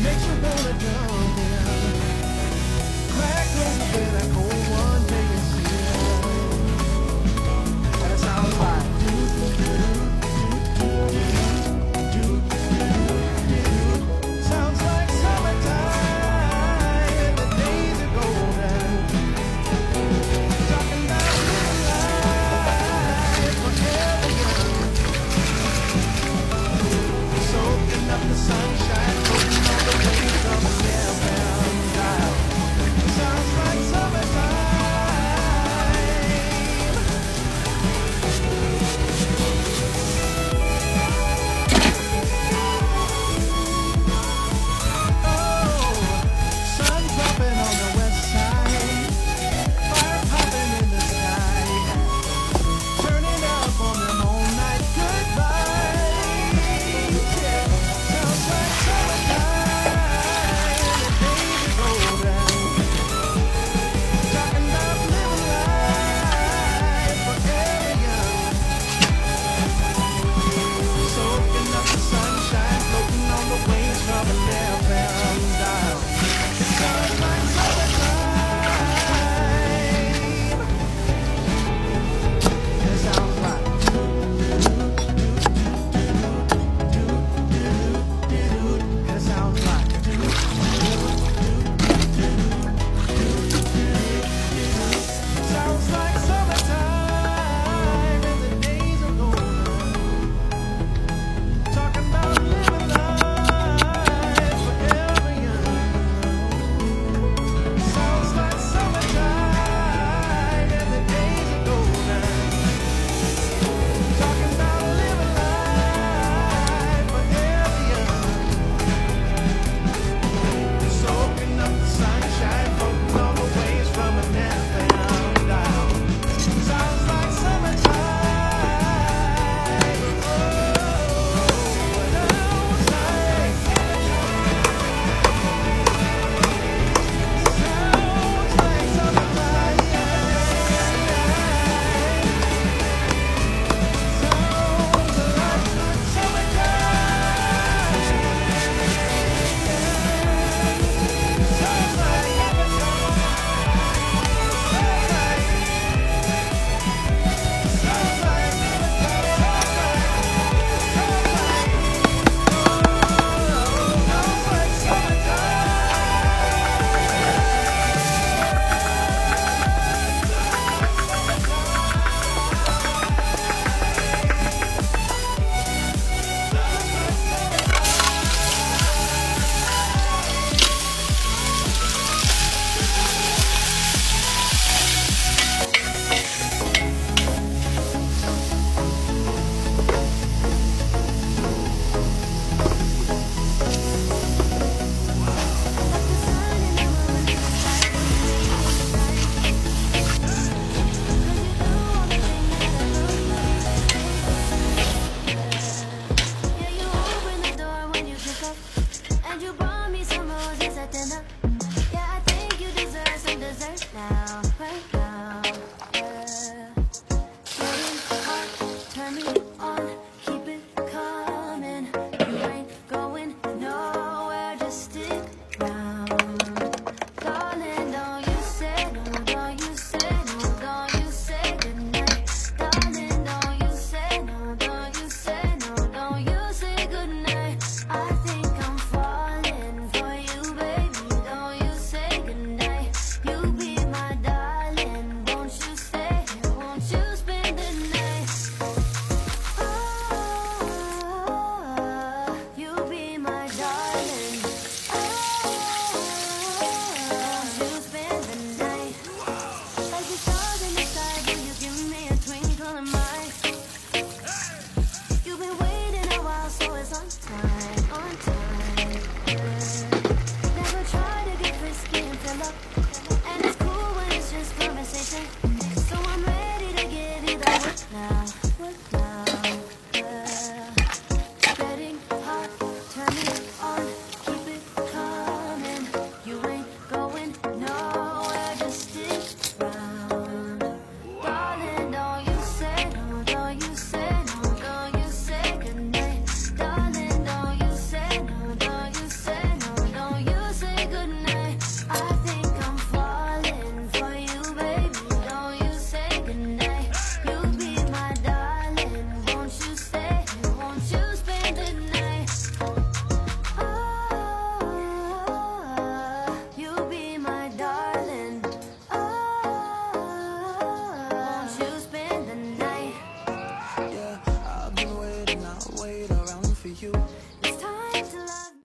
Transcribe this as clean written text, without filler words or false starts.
Makes you wanna jump. time. Never try to get frisky and fill up. And it's cool when it's just conversation. So I'm ready to give you that what now? What now? Getting hot, turn me on, keep it coming. You ain't going nowhere, just stick around. Darling, don't you say no, don't you say no, don't you say goodnight. Darling, don't you say no, don't you say no, don't you say goodnight. I think I'm falling for you, baby. Don't you say goodnight. You be my darling, won't you stay? Won't you spend the night? Oh, you be my darling. Oh, won't you spend the night? Yeah, I've been waiting, I'll wait around for you. It's time